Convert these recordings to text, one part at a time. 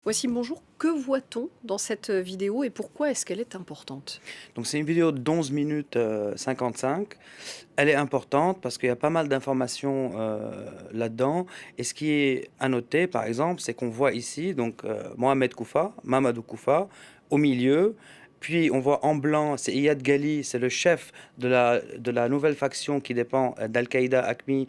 Voici bonjour, que voit-on dans cette vidéo et pourquoi est-ce qu'elle est importante? Donc c'est une vidéo d'11 minutes 55. Elle est importante parce qu'il y a pas mal d'informations là-dedans. Et ce qui est à noter, par exemple, c'est qu'on voit ici donc Mohamed Koufa, Mamadou Koufa, au milieu. Puis on voit en blanc, c'est Iyad Ghali, c'est le chef de la nouvelle faction qui dépend d'Al-Qaïda AQMI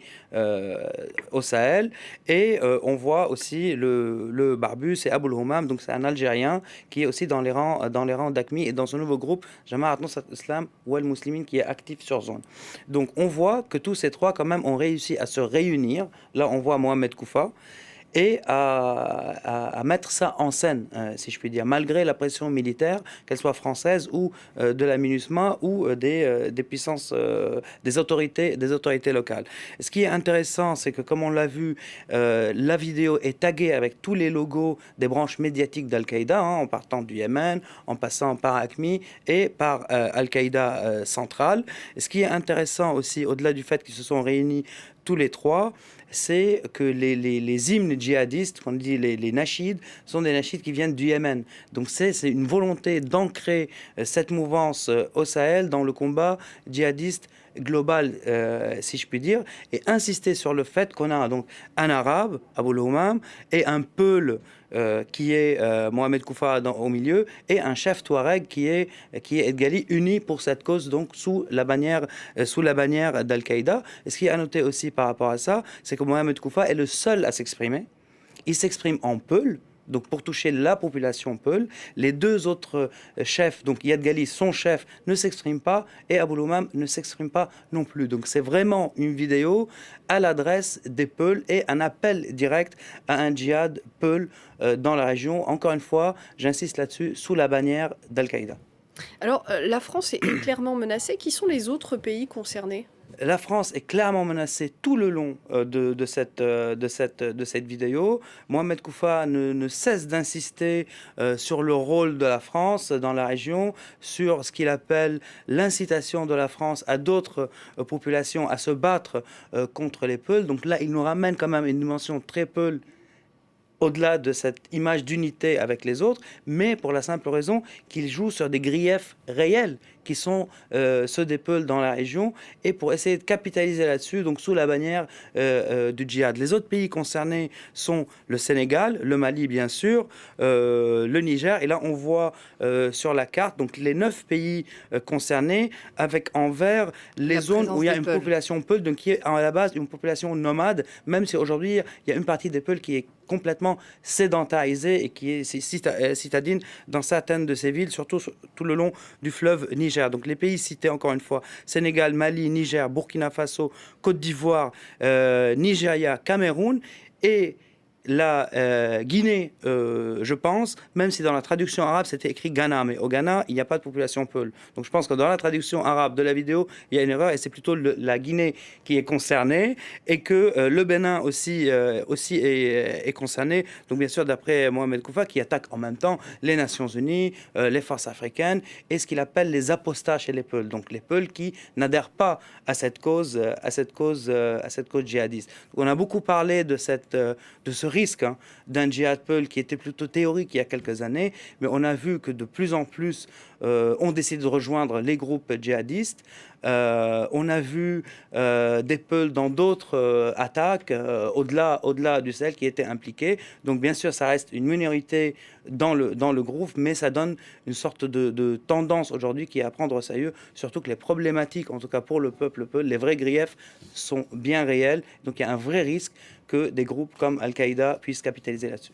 au Sahel. Et on voit aussi le barbu, c'est Aboul Houmam, donc c'est un Algérien qui est aussi dans les rangs d'AQMI et dans ce nouveau groupe, Jamaat Nusrat Islam ou Al-Muslimin, qui est actif sur zone. Donc on voit que tous ces trois quand même ont réussi à se réunir. Là on voit Mohamed Koufa et à mettre ça en scène, si je puis dire, malgré la pression militaire, qu'elle soit française ou de la MINUSMA ou des puissances, des autorités locales. Ce qui est intéressant, c'est que comme on l'a vu, la vidéo est taguée avec tous les logos des branches médiatiques d'Al-Qaïda, en partant du Yémen, en passant par AQMI et par Al-Qaïda centrale. Ce qui est intéressant aussi, au-delà du fait qu'ils se sont réunis tous les trois, c'est que les hymnes djihadistes, qu'on dit les nashids, sont des nashids qui viennent du Yémen. Donc c'est une volonté d'ancrer cette mouvance au Sahel dans le combat djihadiste global, si je puis dire, et insister sur le fait qu'on a donc un arabe, Aboul Houmam, et un peul qui est Mohamed Koufa au milieu, et un chef touareg qui est Edgali, unis pour cette cause, donc sous la bannière d'Al-Qaïda. Et ce qui est à noter aussi par rapport à ça, c'est que Mohamed Koufa est le seul à s'exprimer. Il s'exprime en peul, donc pour toucher la population peul. Les deux autres chefs, donc Iyad Ghali, son chef, ne s'exprime pas et Aboul Houmam ne s'exprime pas non plus. Donc c'est vraiment une vidéo à l'adresse des Peuls et un appel direct à un djihad peul dans la région. Encore une fois, j'insiste là-dessus, sous la bannière d'Al-Qaïda. Alors, la France est clairement menacée. Qui sont les autres pays concernés? La France est clairement menacée tout le long de cette vidéo. Mohamed Koufa ne cesse d'insister sur le rôle de la France dans la région, sur ce qu'il appelle l'incitation de la France à d'autres populations à se battre contre les Peuls. Donc là, il nous ramène quand même une dimension très Peul au-delà de cette image d'unité avec les autres, mais pour la simple raison qu'ils jouent sur des griefs réels qui sont ceux des Peuls dans la région, et pour essayer de capitaliser là-dessus, donc sous la bannière du djihad. Les autres pays concernés sont le Sénégal, le Mali bien sûr, le Niger, et là on voit sur la carte donc les 9 pays concernés, avec en vert les La zones où présence il y a des une Peuls. population Peul, donc qui est à la base une population nomade, même si aujourd'hui il y a une partie des Peuls qui est complètement sédentarisée et qui est citadine dans certaines de ces villes, surtout tout le long du fleuve Niger. Donc les pays cités, encore une fois, Sénégal, Mali, Niger, Burkina Faso, Côte d'Ivoire, Nigeria, Cameroun et la Guinée, je pense, même si dans la traduction arabe c'était écrit Ghana, mais au Ghana il n'y a pas de population Peul. Donc je pense que dans la traduction arabe de la vidéo il y a une erreur et c'est plutôt la Guinée qui est concernée, et que le Bénin aussi est concerné. Donc bien sûr d'après Mohamed Koufa, qui attaque en même temps les Nations Unies, les forces africaines et ce qu'il appelle les apostats chez les Peuls. Donc les Peuls qui n'adhèrent pas à cette cause, djihadiste. Donc, on a beaucoup parlé de ce risque d'un djihad peul qui était plutôt théorique il y a quelques années, mais on a vu que de plus en plus ont décidé de rejoindre les groupes djihadistes. On a vu des Peuls dans d'autres attaques au-delà du Sahel qui étaient impliqués. Donc bien sûr, ça reste une minorité dans le groupe, mais ça donne une sorte de tendance aujourd'hui qui est à prendre au sérieux, surtout que les problématiques, en tout cas pour le peuple Peul, les vrais griefs sont bien réels. Donc il y a un vrai risque que des groupes comme Al-Qaïda puissent capitaliser là-dessus.